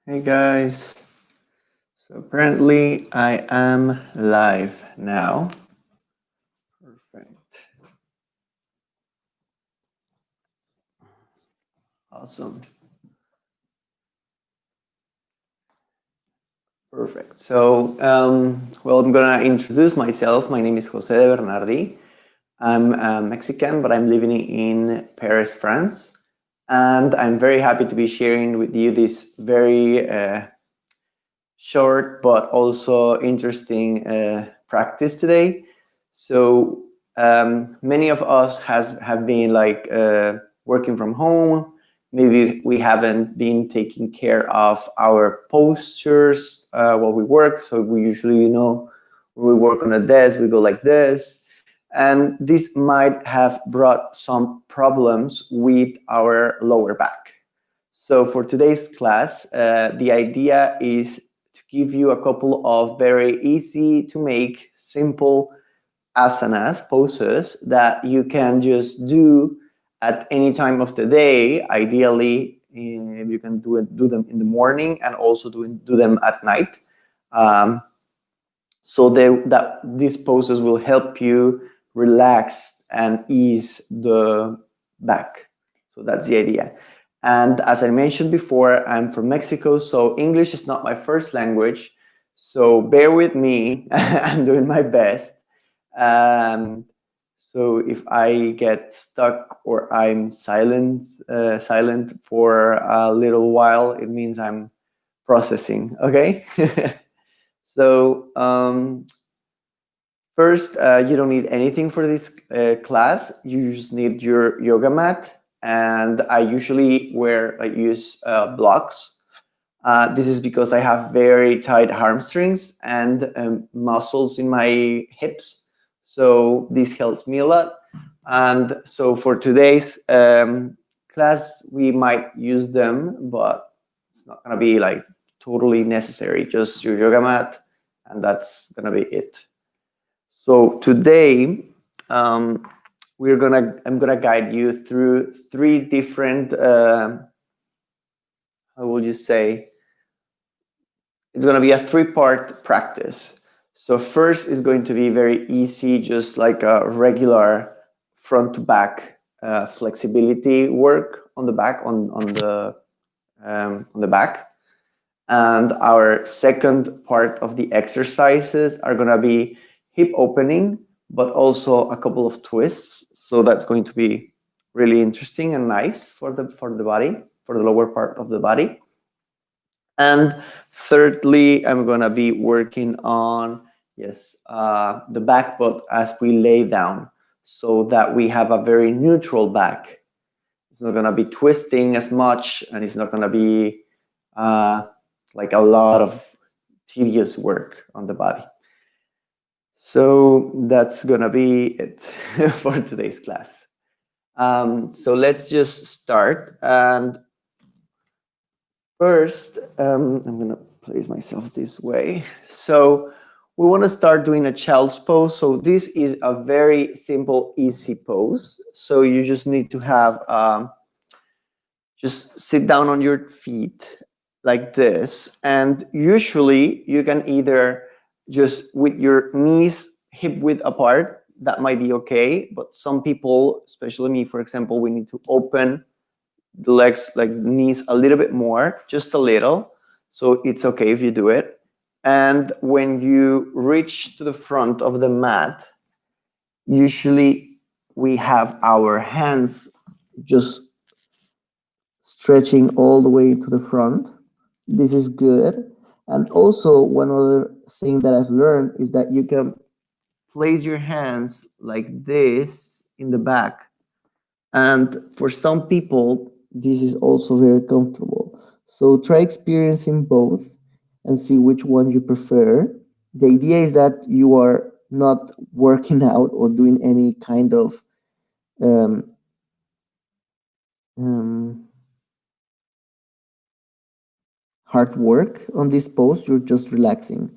Hey guys, so apparently I am live now. Perfect. Awesome. Perfect. So, I'm gonna introduce myself. My name is Jose Debernardi. I'm Mexican, but I'm living in Paris, France. And I'm very happy to be sharing with you this very short but also interesting practice today. So many of us has have been like working from home. Maybe we haven't been taking care of our postures while we work. So we usually, when we work on a desk, we go like this, and this might have brought some problems with our lower back. So for today's class, the idea is to give you a couple of very easy to make, simple asanas, poses that you can just do at any time of the day. Ideally, you can do them in the morning and also do them at night. Um, that these poses will help you relax and ease the back. So that's the idea. And as I mentioned before, I'm from Mexico, so English is not my first language. So bear with me. I'm doing my best. Um, so if I get stuck or I'm silent for a little while, it means I'm processing. Okay. So first, you don't need anything for this class. You just need your yoga mat, and I usually use blocks. This is because I have very tight hamstrings and muscles in my hips, so this helps me a lot. And so for today's class, we might use them, but it's not gonna be like totally necessary. Just your yoga mat, and that's gonna be it. So today, um, I'm gonna guide you through three different. How would you say? It's gonna be a three-part practice. So first is going to be very easy, just like a regular front to back flexibility work on the back on the back. And our second part of the exercises are going to be hip opening, but also a couple of twists. So that's going to be really interesting and nice for the body, for the lower part of the body. And thirdly, I'm going to be working on the back, but as we lay down, so that we have a very neutral back. It's not going to be twisting as much, and it's not going to be like a lot of tedious work on the body. So that's gonna be it for today's class. So let's just start. And first, I'm gonna place myself this way. So we want to start doing a child's pose. So this is a very simple, easy pose. So you just need to have just sit down on your feet like this, and usually you can either just with your knees hip width apart, that might be okay, but some people, especially me for example, we need to open the legs, like knees, a little bit more, just a little. So it's okay if you do it. And when you reach to the front of the mat, usually we have our hands just stretching all the way to the front. This is good. And also, one other thing that I've learned is that you can place your hands like this in the back. And for some people, this is also very comfortable. So try experiencing both and see which one you prefer. The idea is that you are not working out or doing any kind of um, um, hard work on this pose, you're just relaxing.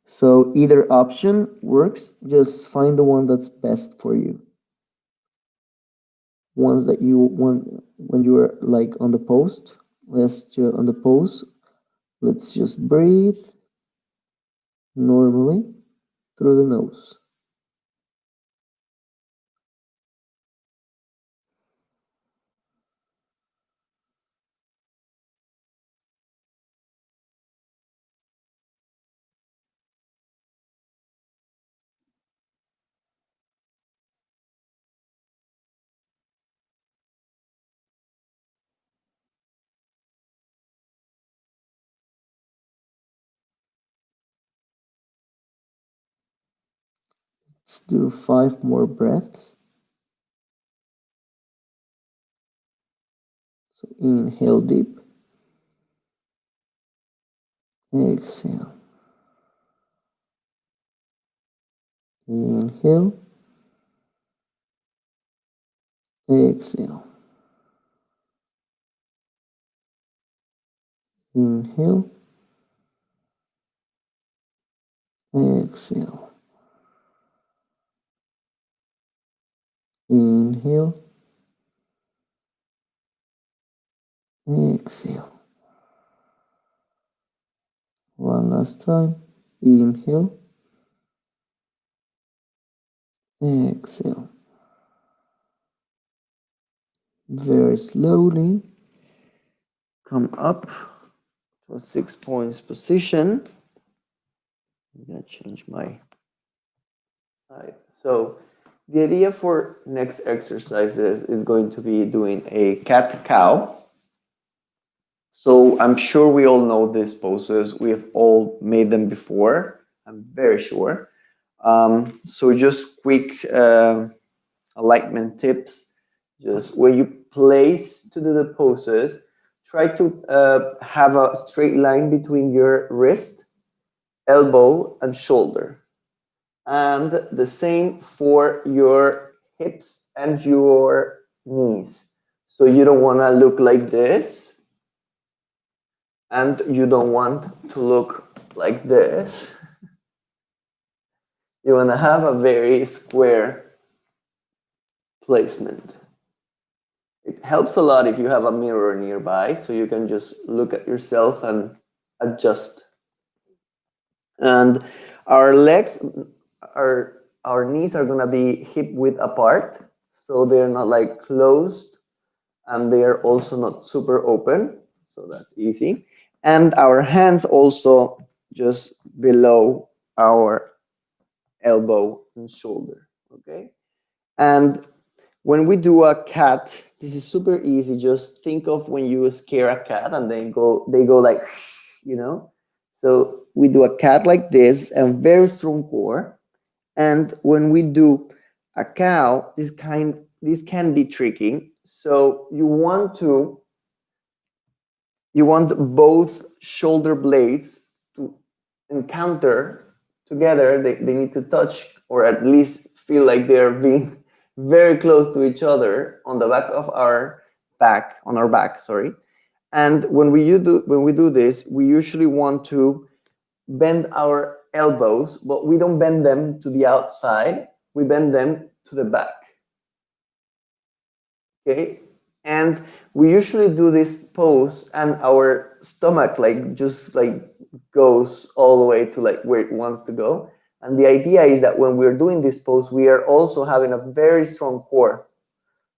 So either option works, just find the one that's best for you. Ones that you want when you're like on the post, on the pose, Let's just breathe normally through the nose. Let's do 5 more breaths. So inhale deep, exhale, inhale, exhale, inhale, exhale, inhale, exhale. One last time, inhale, exhale. Very slowly come up to a 6 points position. I'm gonna change my side. So the idea for next exercises is going to be doing a cat cow. So I'm sure we all know these poses. We have all made them before. I'm very sure. So just quick alignment tips. Just when you place to do the poses, try to have a straight line between your wrist, elbow, and shoulder. And the same for your hips and your knees. So you don't want to look like this, and you don't want to look like this. You want to have a very square placement. It helps a lot if you have a mirror nearby, so you can just look at yourself and adjust. And our legs, our knees are gonna be hip width apart, so they're not like closed, and they're also not super open, so that's easy. And our hands also just below our elbow and shoulder, okay? And when we do a cat, this is super easy. Just think of when you scare a cat and they go like, you know. So we do a cat like this, and very strong core. And when we do a cow, this can be tricky. So you want both shoulder blades to encounter together. They need to touch, or at least feel like they're being very close to each other on the back of our back, on our back, sorry. And when we do this, we usually want to bend our elbows, but we don't bend them to the outside. We bend them to the back. Okay? And we usually do this pose, and our stomach just goes all the way to like where it wants to go. And the idea is that when we're doing this pose, we are also having a very strong core.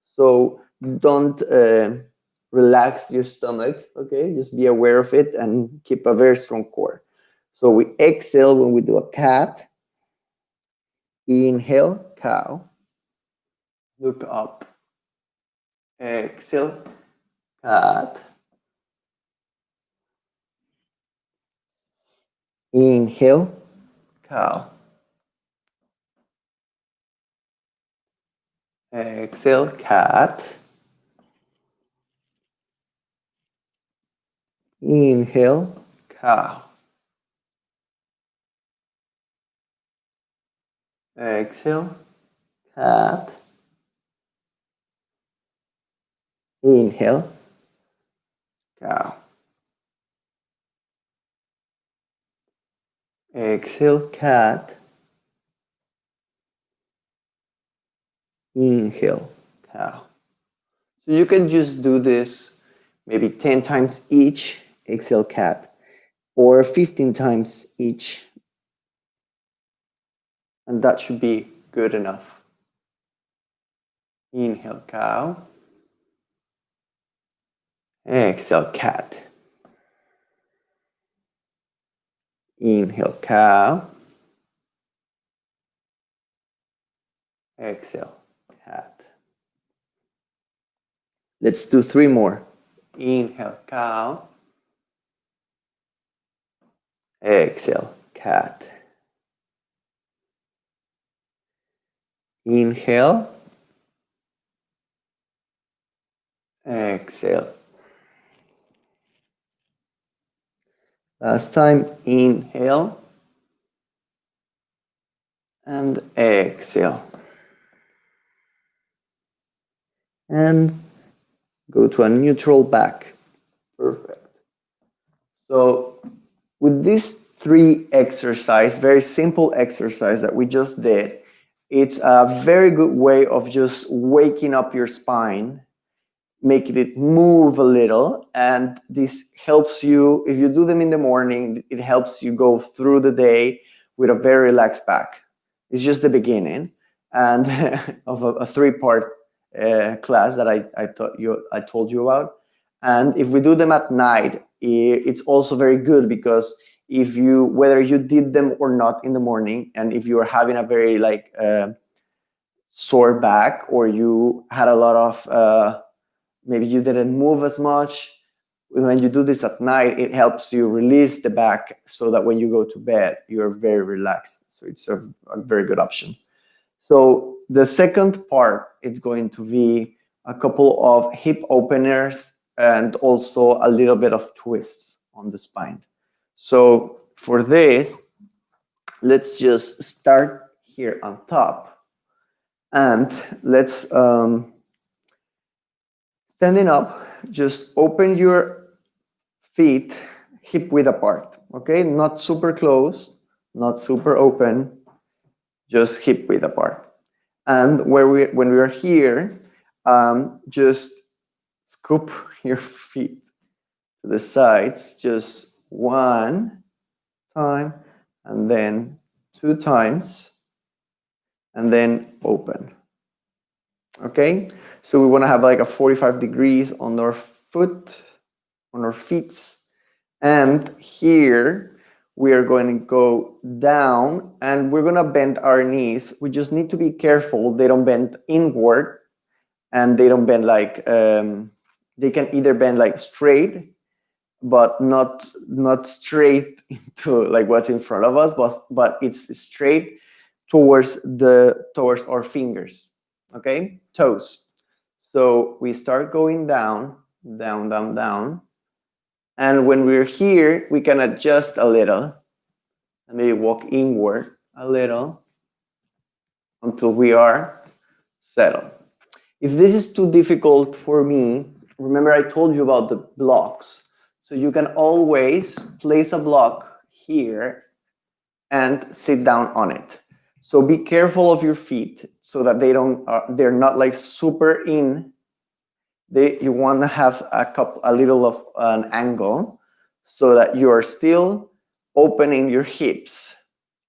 So don't relax your stomach, okay? Just be aware of it and keep a very strong core. So we exhale when we do a cat. Inhale, cow. Look up. Exhale, cat. Inhale, cow. Exhale, cat. Inhale, cow. Exhale, cat. Inhale, cow. Exhale, cat. Inhale, cow. So you can just do this maybe 10 times each. Exhale, cat. or 15 times each. And that should be good enough. Inhale, cow. Exhale, cat. Inhale, cow. Exhale, cat. Let's do 3 more. Inhale, cow. Exhale, cat. Inhale. Exhale. Last time, inhale. And exhale. And go to a neutral back. Perfect. So with these 3 exercises, very simple exercise that we just did, it's a very good way of just waking up your spine, making it move a little, and this helps you. If you do them in the morning, it helps you go through the day with a very relaxed back. It's just the beginning and of a 3-part class that I told you about. And if we do them at night, it's also very good, because if you, whether you did them or not in the morning, and if you are having a very sore back, or you had a lot of maybe you didn't move as much, when you do this at night, it helps you release the back, so that when you go to bed, you're very relaxed. So it's a very good option. So the second part is going to be a couple of hip openers and also a little bit of twists on the spine. So for this, let's just start here on top, and let's standing up, just open your feet hip width apart, okay? Not super close, not super open, just hip width apart. And when we are here, just scoop your feet to the sides, just 1 time, and then 2 times, and then open. Okay, so we want to have like a 45 degrees on our foot, on our feet, and here we are going to go down, and we're going to bend our knees. We just need to be careful they don't bend inward, and they don't bend they can either bend like straight, but not straight into like what's in front of us, but it's straight towards our fingers, okay, toes. So we start going down, down, down, down, and when we're here, we can adjust a little and maybe walk inward a little until we are settled. If this is too difficult for me, remember I told you about the blocks. So you can always place a block here and sit down on it. So be careful of your feet so that they're not like super in. You want to have a little of an angle, so that you are still opening your hips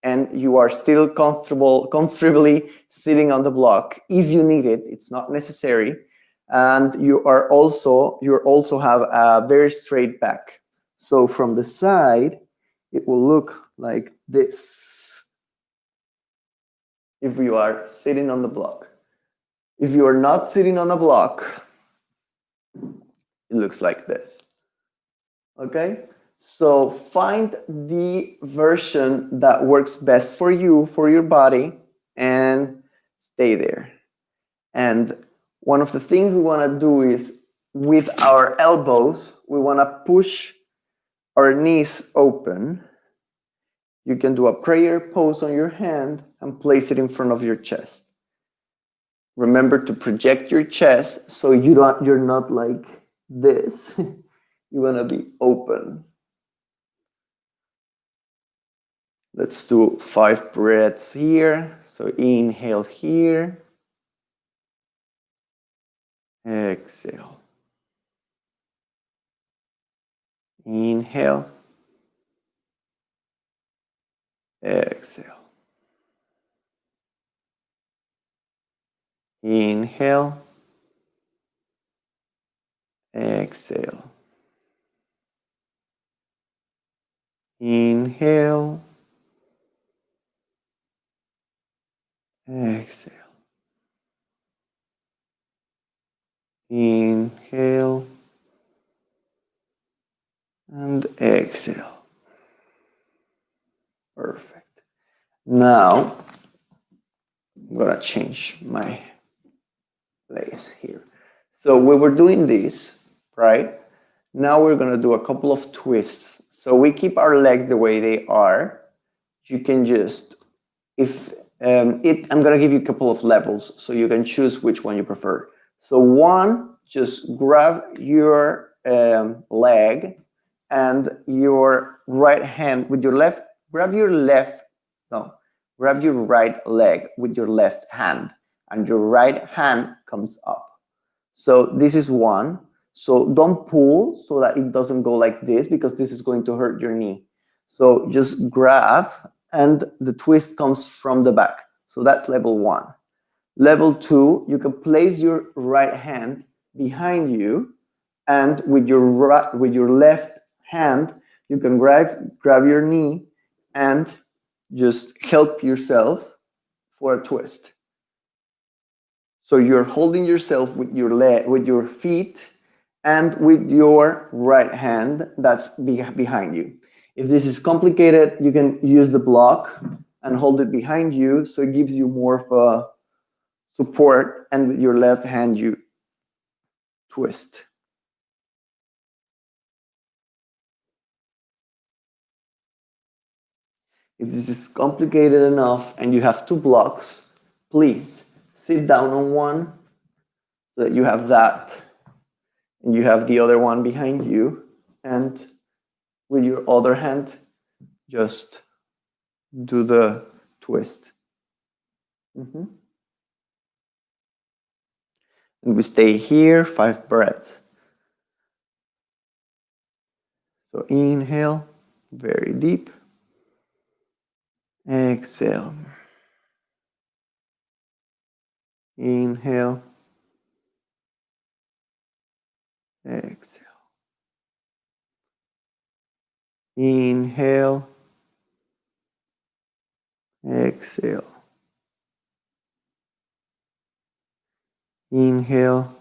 and you are still comfortably sitting on the block. If you need it, it's not necessary. And you also have a very straight back. So from the side, it will look like this if you are sitting on the block. If you are not sitting on a block, it looks like this. Okay? So find the version that works best for you, for your body, and stay there. And one of the things we want to do is, with our elbows, we want to push our knees open. You can do a prayer pose on your hand and place it in front of your chest. Remember to project your chest so you're not like this. You want to be open. Let's do 5 breaths here. So inhale here. Exhale. Inhale. exhale. Inhale, exhale. Inhale, exhale. Inhale and exhale. Perfect. Now I'm gonna change my place here. So we were doing this, right? Now we're gonna do a couple of twists. So we keep our legs the way they are. You can just, if I'm gonna give you a couple of levels so you can choose which one you prefer. So one, just grab your leg and your right hand with your left, grab your left, no, grab your right leg with your left hand and your right hand comes up. So this is one. So don't pull so that it doesn't go like this because this is going to hurt your knee. So just grab and the twist comes from the back. So that's level one. Level two, you can place your right hand behind you and with your left hand, you can grab your knee and just help yourself for a twist. So you're holding yourself with your leg, with your feet, and with your right hand that's behind you. If this is complicated, you can use the block and hold it behind you, so it gives you more of a support. And with your left hand, you twist. If this is complicated enough and you have two blocks, please sit down on one so that you have that and you have the other one behind you, and with your other hand just do the twist. And we stay here 5 breaths. So inhale very deep, exhale, inhale, exhale, inhale, exhale, inhale,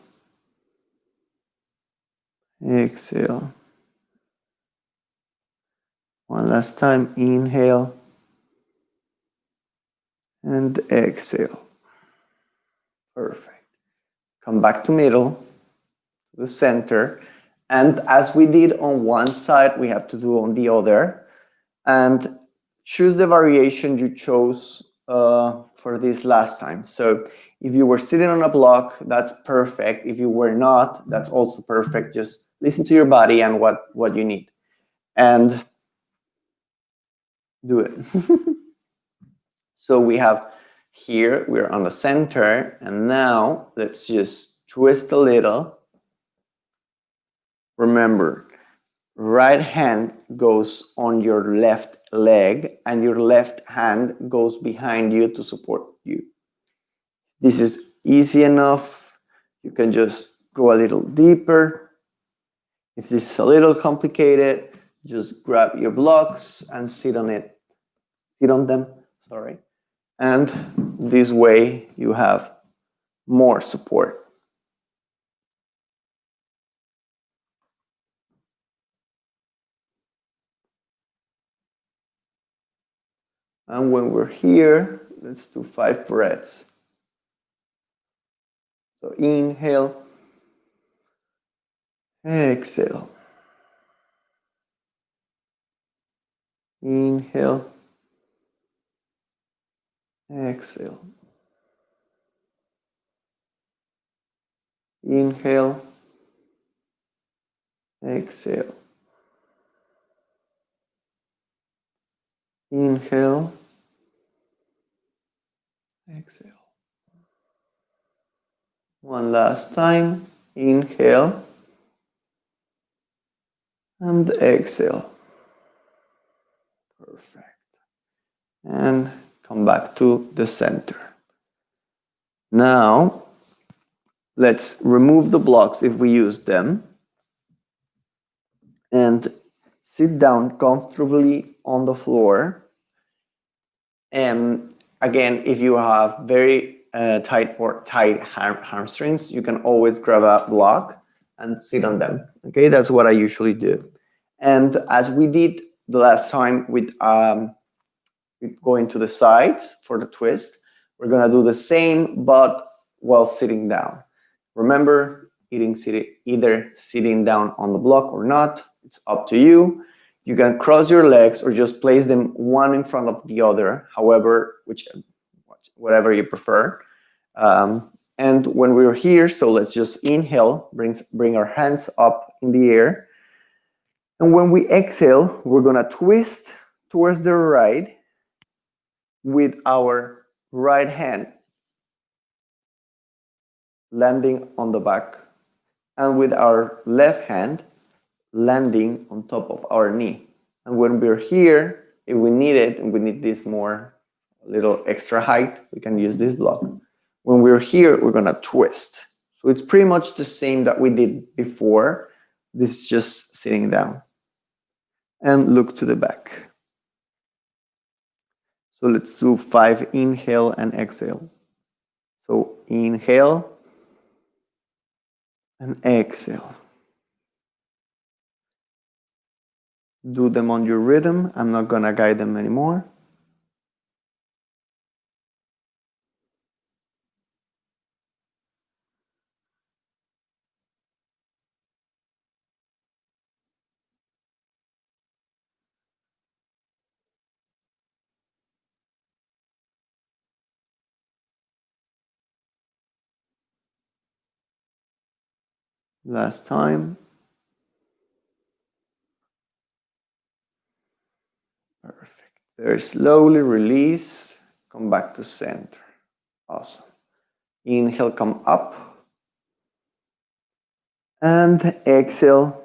exhale. One last time, inhale and exhale. Perfect. Come back to middle, to the center. And as we did on one side, we have to do on the other. And choose the variation you chose for this last time. So if you were sitting on a block, that's perfect. If you were not, that's also perfect. Just listen to your body and what you need. And do it. So we have here, we're on the center. And now let's just twist a little. Remember, right hand goes on your left leg and your left hand goes behind you to support you. This is easy enough. You can just go a little deeper. If this is a little complicated, just grab your blocks and sit on them, sorry. And this way you have more support. And when we're here, let's do 5 breaths. So inhale, exhale. Inhale, exhale. Inhale, exhale. Inhale, exhale. One last time. Inhale and exhale. Perfect. and come back to the center. Now, let's remove the blocks if we use them and sit down comfortably on the floor. And again, if you have very tight hamstrings, you can always grab a block and sit on them. Okay, that's what I usually do. And as we did the last time with going to the sides for the twist, we're gonna do the same, but while sitting down. Remember, either sitting down on the block or not, it's up to you. You can cross your legs or just place them one in front of the other, whatever you prefer. And when we're here, so let's just inhale, bring our hands up in the air. And when we exhale, we're gonna twist towards the right with our right hand landing on the back, and with our left hand landing on top of our knee. And when we're here, if we need it, and we need this a little extra height, we can use this block. When we're here, we're gonna twist. So it's pretty much the same that we did before. This is just sitting down. And look to the back. So let's do 5 inhale and exhale. So inhale and exhale. Do them on your rhythm. I'm not gonna guide them anymore. Last time. Perfect. Very slowly release. Come back to center. Awesome. Inhale, come up. And exhale,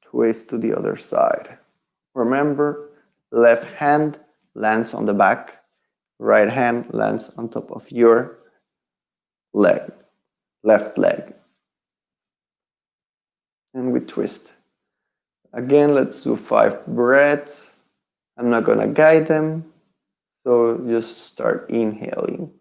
twist to the other side. Remember, left hand lands on the back. Right hand lands on top of your leg, left leg. And we twist. Again, let's do 5 breaths. I'm not gonna guide them, so just start inhaling.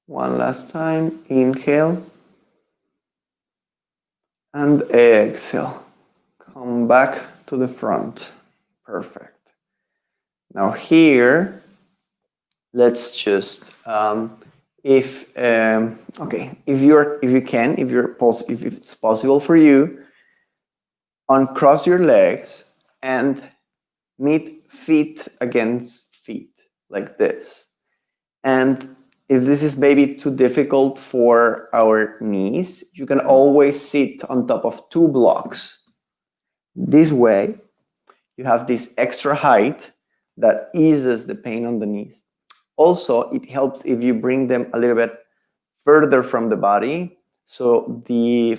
One last time, inhale and exhale. Come back to the front. Perfect. Now here, let's just if it's possible for you, uncross your legs and meet feet against feet like this. And if this is maybe too difficult for our knees, you can always sit on top of 2 blocks. This way, you have this extra height that eases the pain on the knees. Also, it helps if you bring them a little bit further from the body, so you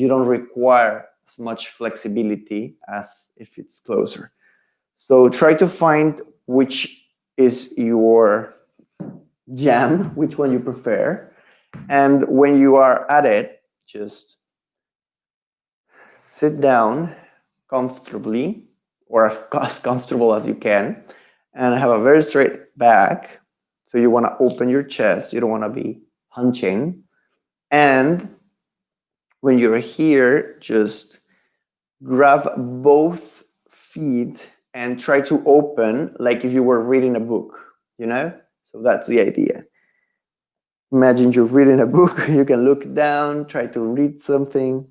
don't require as much flexibility as if it's closer. So try to find which is your jam, which one you prefer, and when you are at it, just sit down comfortably, or as comfortable as you can, and have a very straight back. So you want to open your chest, you don't want to be hunching. And when you're here, just grab both feet and try to open like if you were reading a book, So that's the idea. Imagine you're reading a book, you can look down, try to read something.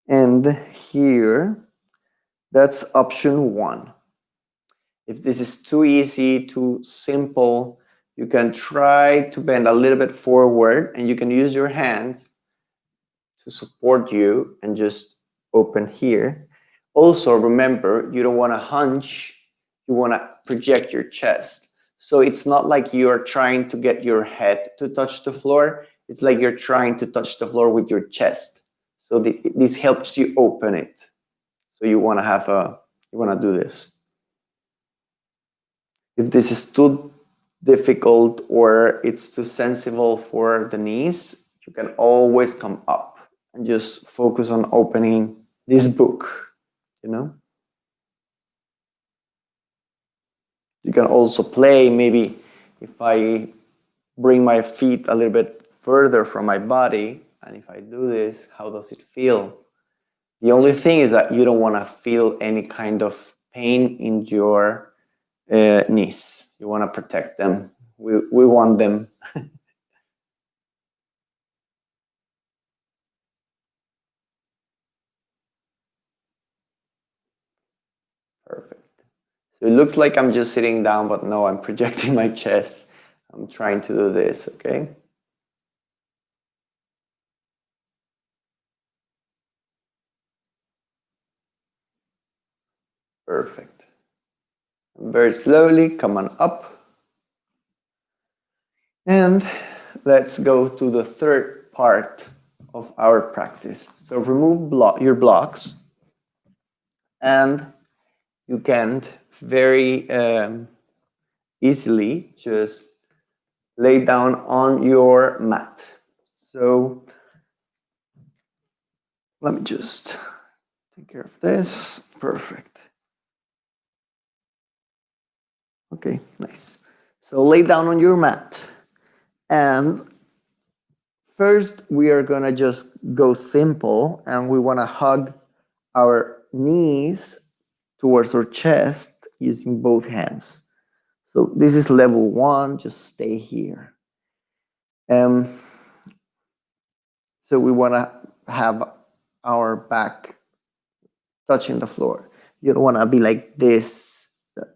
And here, That's option 1. If this is too easy, too simple, you can try to bend a little bit forward, and you can use your hands to support you and just open here. Also, remember, you don't want to hunch, you want to project your chest. So it's not like you're trying to get your head to touch the floor, it's like you're trying to touch the floor with your chest. So this helps you open it. So you want to do this. If this is too difficult or it's too sensible for the knees, you can always come up and just focus on opening this book, you know? You can also play, maybe if I bring my feet a little bit further from my body, and if I do this, how does it feel? The only thing is that you don't want to feel any kind of pain in your knees. You want to protect them. We want them. Perfect. So it looks like I'm just sitting down, but no, I'm projecting my chest. I'm trying to do this, okay? Perfect. Very slowly, come on up. And let's go to the third part of our practice. So remove your blocks, and you can very easily just lay down on your mat. So let me just take care of this. Perfect. Okay, nice. So lay down on your mat, and first we are gonna just go simple, and we wanna hug our knees towards our chest using both hands. So this is level 1, just stay here. So we wanna have our back touching the floor. You don't wanna be like this.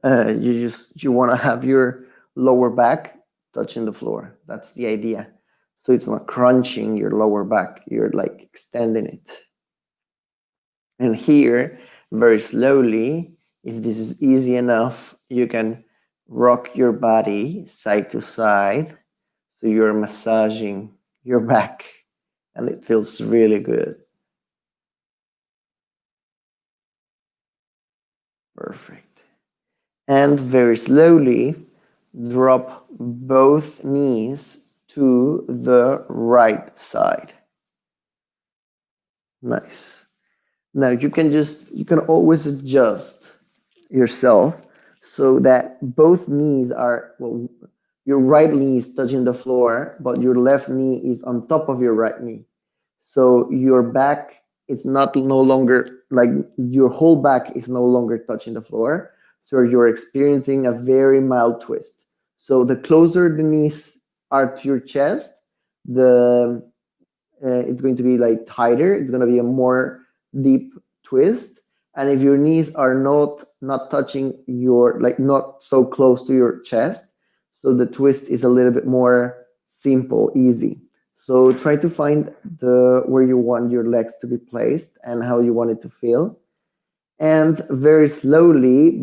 You wanna have your lower back touching the floor. That's the idea. So it's not crunching your lower back. You're like extending it. And here, very slowly, if this is easy enough, you can rock your body side to side. So you're massaging your back, and it feels really good. Perfect. And very slowly, drop both knees to the right side. Nice. Now you can always adjust yourself so that both knees are, well, your right knee is touching the floor, but your left knee is on top of your right knee. So your back is not no longer like your whole back is no longer touching the floor. So you're experiencing a very mild twist. So the closer the knees are to your chest, the it's going to be like tighter. It's going to be a more deep twist. And if your knees are not touching your, like not so close to your chest, so the twist is a little bit more simple, easy. So try to find the where you want your legs to be placed and how you want it to feel. And very slowly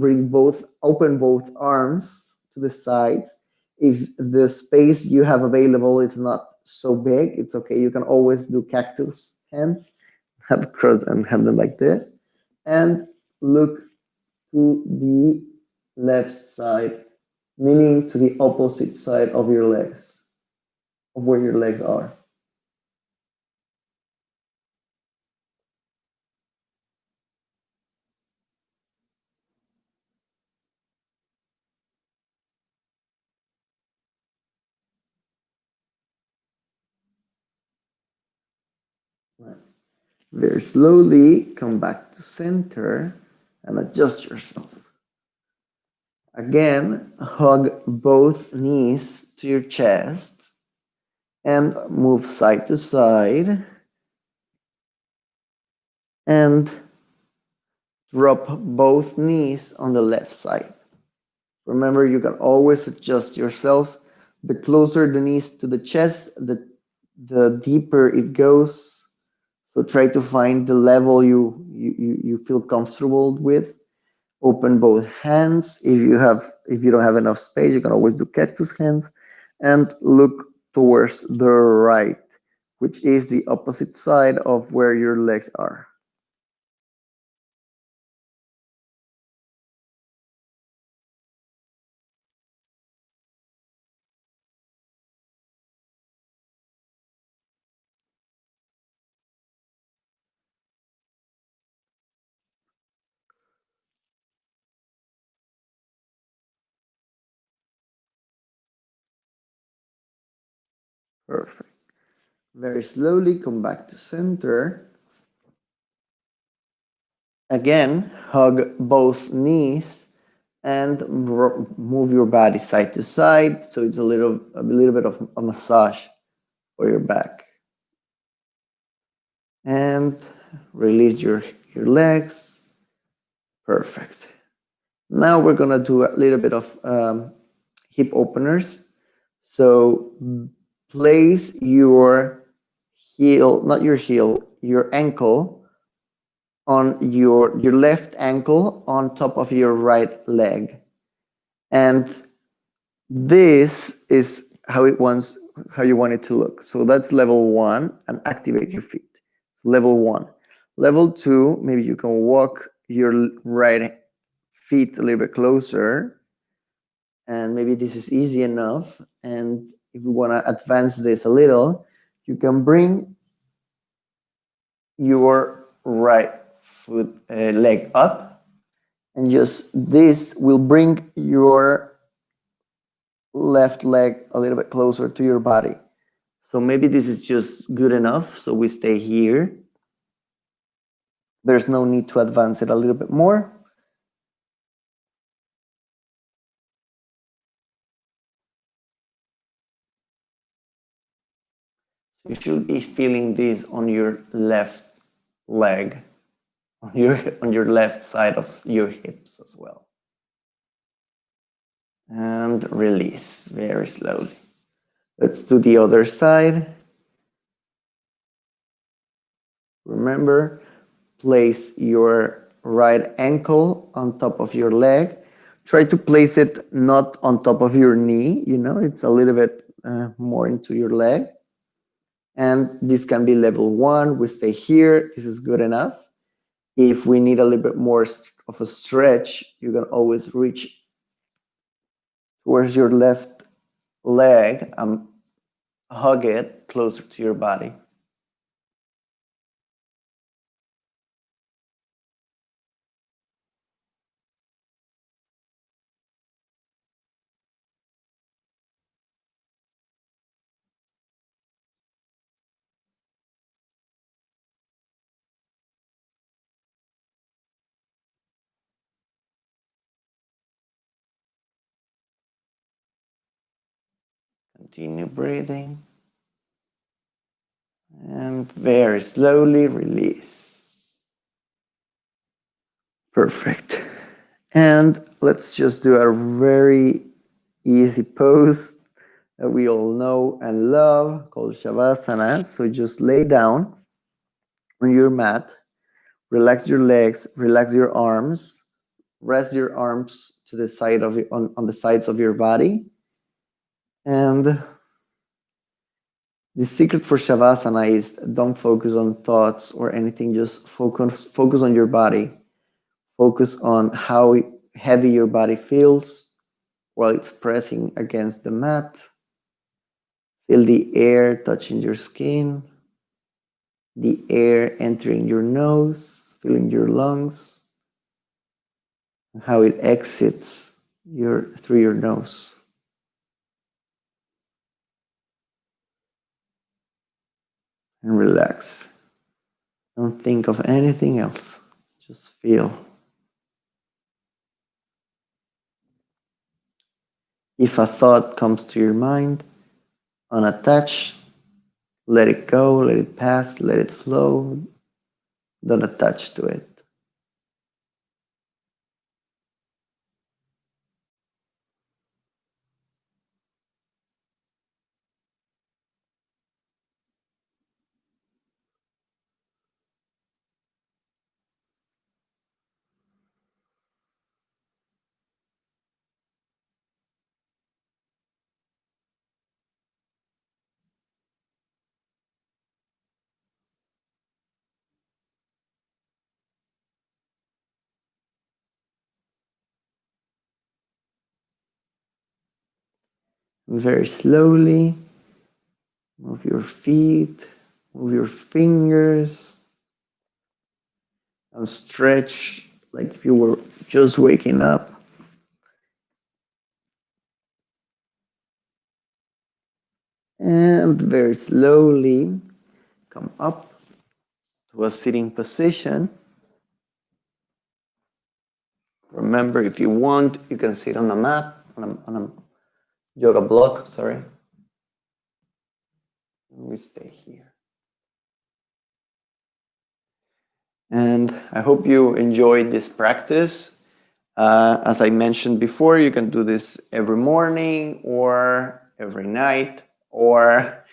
open both arms to the sides. If the space you have available is not so big, it's okay. You can always do cactus hands, have cross and have them like this, and look to the left side, meaning to the opposite side of your legs, of where your legs are. Very slowly come back to center and adjust yourself. Again, hug both knees to your chest and move side to side. And Drop both knees on the left side. Remember, you can always adjust yourself. The closer the knees to the chest, the deeper it goes. So try to find the level you feel comfortable with. Open both hands. If you don't have enough space, you can always do cactus hands, and look towards the right, which is the opposite side of where your legs are. Perfect. Very slowly come back to center. Again, hug both knees and move your body side to side, so it's a little bit of a massage for your back. And release your legs. Perfect. Now we're gonna do a little bit of hip openers. So place your heel, not your heel, your ankle on your left ankle on top of your right leg. And this is how you want it to look. So that's level 1, and activate your feet. Level 1. Level 2, maybe you can walk your right feet a little bit closer, and maybe this is easy enough. And if you want to advance this a little, you can bring your right foot leg up, and just this will bring your left leg a little bit closer to your body. So maybe this is just good enough, so we stay here. There's no need to advance it a little bit more. So you should be feeling this on your left leg, on your left side of your hips as well. And release very slowly. Let's do the other side. Remember, place your right ankle on top of your leg. Try to place it not on top of your knee, it's a little bit more into your leg. And this can be level 1. We stay here. This is good enough. If we need a little bit more of a stretch, you can always reach towards your left leg and hug it closer to your body. Continue breathing. And very slowly release. Perfect. And let's just do a very easy pose that we all know and love called Shavasana. So just lay down on your mat, relax your legs, relax your arms, rest your arms to the side of on the sides of your body. And the secret for Shavasana is don't focus on thoughts or anything, just focus on your body. Focus on how heavy your body feels while it's pressing against the mat. Feel the air touching your skin, the air entering your nose, filling your lungs, and how it exits through your nose. And relax. Don't think of anything else. Just feel. If a thought comes to your mind, unattach, let it go, let it pass, let it flow. Don't attach to it. Very slowly. Move your feet, move your fingers, and stretch like if you were just waking up. And very slowly come up to a sitting position. Remember, if you want, you can sit on a mat, on a yoga block, sorry. We stay here. And I hope you enjoyed this practice. As I mentioned before, you can do this every morning or every night, or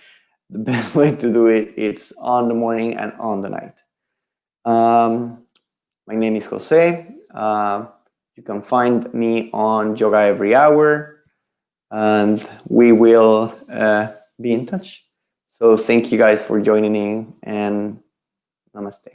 the best way to do it is on the morning and on the night. My name is Jose. You can find me on Yoga Every Hour, and we will be in touch. So thank you guys for joining in, and namaste.